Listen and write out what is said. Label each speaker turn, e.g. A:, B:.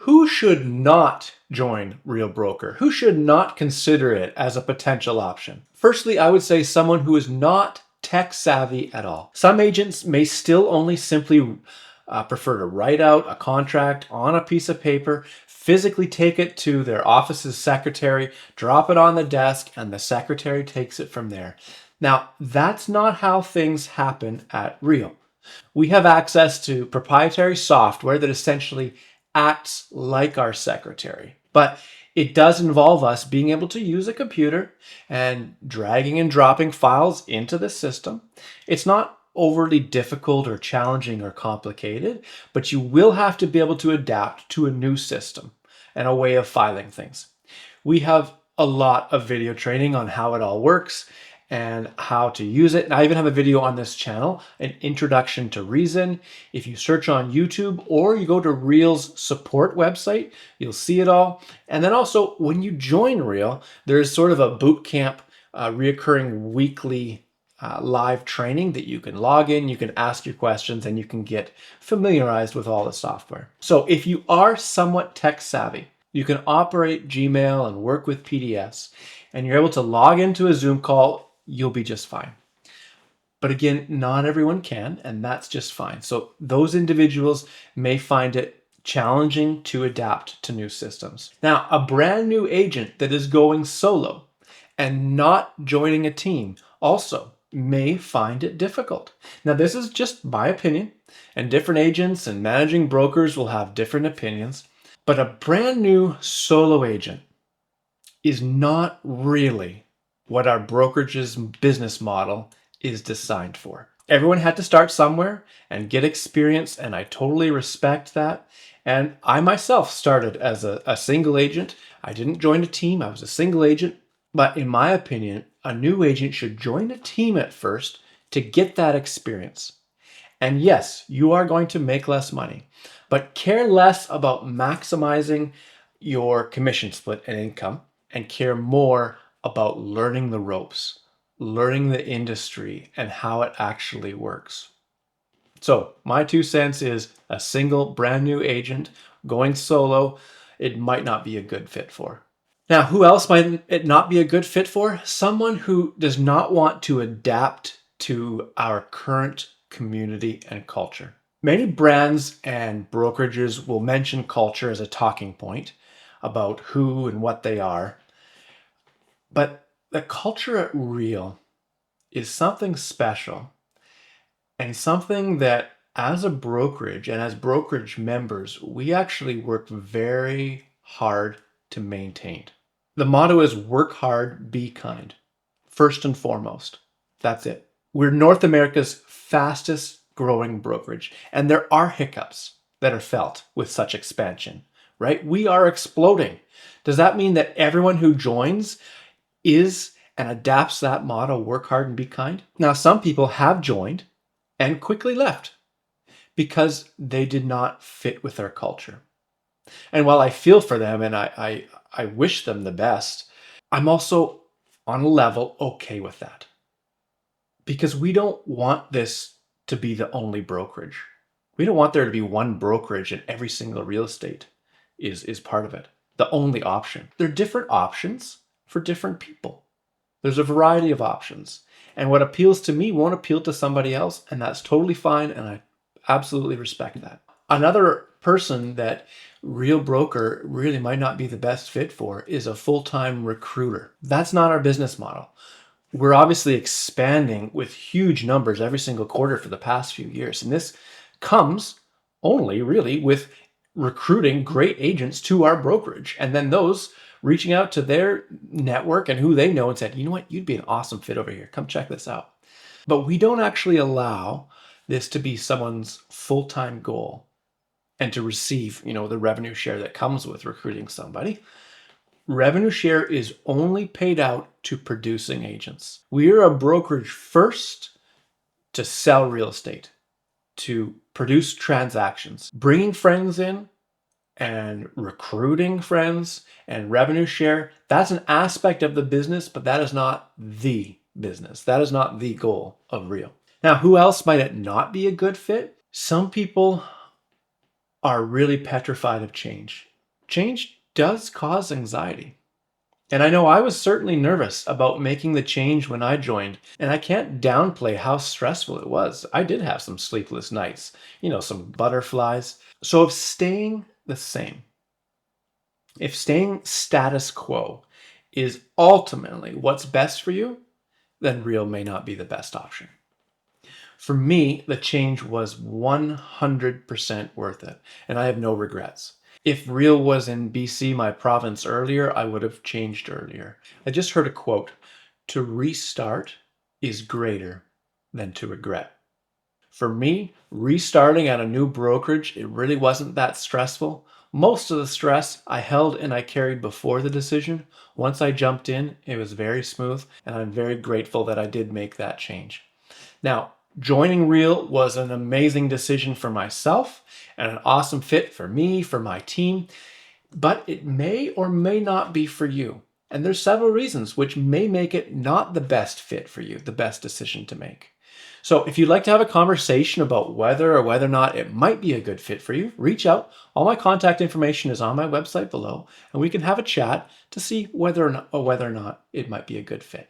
A: Who should not join Real Broker? Who should not consider it as a potential option? Firstly, I would say someone who is not tech savvy at all. Some agents may still only simply prefer to write out a contract on a piece of paper, physically take it to their office's secretary, drop it on the desk, and the secretary takes it from there. Now, that's not how things happen at Real. We have access to proprietary software that essentially acts like our secretary. But it does involve us being able to use a computer and dragging and dropping files into the system. It's not overly difficult or challenging or complicated, but you will have to be able to adapt to a new system and a way of filing things. We have a lot of video training on how it all works and how to use it. And I even have a video on this channel, an introduction to Reason. If you search on YouTube or you go to Real's support website, you'll see it all. And then also when you join Real, there's sort of a boot camp, reoccurring weekly live training that you can log in, you can ask your questions, and you can get familiarized with all the software. So if you are somewhat tech savvy, you can operate Gmail and work with PDFs, and you're able to log into a Zoom call, you'll be just fine. But again, not everyone can, and that's just fine. So those individuals may find it challenging to adapt to new systems. Now, a brand new agent that is going solo and not joining a team also may find it difficult. Now, this is just my opinion, and different agents and managing brokers will have different opinions, but a brand new solo agent is not really what our brokerage's business model is designed for. Everyone had to start somewhere and get experience, and I totally respect that. And I myself started as a single agent. I didn't join a team, I was a single agent. But in my opinion, a new agent should join a team at first to get that experience. And yes, you are going to make less money, but care less about maximizing your commission split and income and care more about learning the ropes, learning the industry and how it actually works. So my 2 cents is a single brand new agent going solo, it might not be a good fit for. Now, who else might it not be a good fit for? Someone who does not want to adapt to our current community and culture. Many brands and brokerages will mention culture as a talking point about who and what they are. But the culture at Real is something special and something that as a brokerage and as brokerage members, we actually work very hard to maintain. The motto is work hard, be kind. First and foremost, that's it. We're North America's fastest growing brokerage, and there are hiccups that are felt with such expansion, right? We are exploding. Does that mean that everyone who joins is and adapts that motto, work hard and be kind? Now, some people have joined and quickly left because they did not fit with our culture. And while I feel for them and I wish them the best, I'm also on a level okay with that. Because we don't want this to be the only brokerage. We don't want there to be one brokerage and every single real estate is part of it. The only option. There are different options for different people. There's a variety of options. And what appeals to me won't appeal to somebody else, and that's totally fine, and I absolutely respect that. Another person that Real Broker really might not be the best fit for is a full-time recruiter. That's not our business model. We're obviously expanding with huge numbers every single quarter for the past few years, and this comes only really with recruiting great agents to our brokerage, and then those reaching out to their network and who they know and said, you know what, you'd be an awesome fit over here. Come check this out. But we don't actually allow this to be someone's full-time goal and to receive, the revenue share that comes with recruiting somebody. Revenue share is only paid out to producing agents. We are a brokerage first to sell real estate, to produce transactions, bringing friends in, and recruiting friends and revenue share. That's an aspect of the business, but that is not the business. That is not the goal of Real. Now, who else might it not be a good fit? Some people are really petrified of change. change does cause anxiety. And I know I was certainly nervous about making the change when I joined, and I can't downplay how stressful it was. I did have some sleepless nights, some butterflies. So if staying status quo is ultimately what's best for you, then Real may not be the best option. For me, the change was 100% worth it, and I have no regrets. If Real was in BC, my province, earlier, I would have changed earlier. I just heard a quote: to restart is greater than to regret. For me, restarting at a new brokerage, it really wasn't that stressful. Most of the stress I held and I carried before the decision. Once I jumped in, it was very smooth, and I'm very grateful that I did make that change. Now, joining Real was an amazing decision for myself and an awesome fit for me, for my team, but it may or may not be for you. And there's several reasons which may make it not the best fit for you, the best decision to make. So if you'd like to have a conversation about whether or not it might be a good fit for you, reach out. All my contact information is on my website below, and we can have a chat to see whether or not it might be a good fit.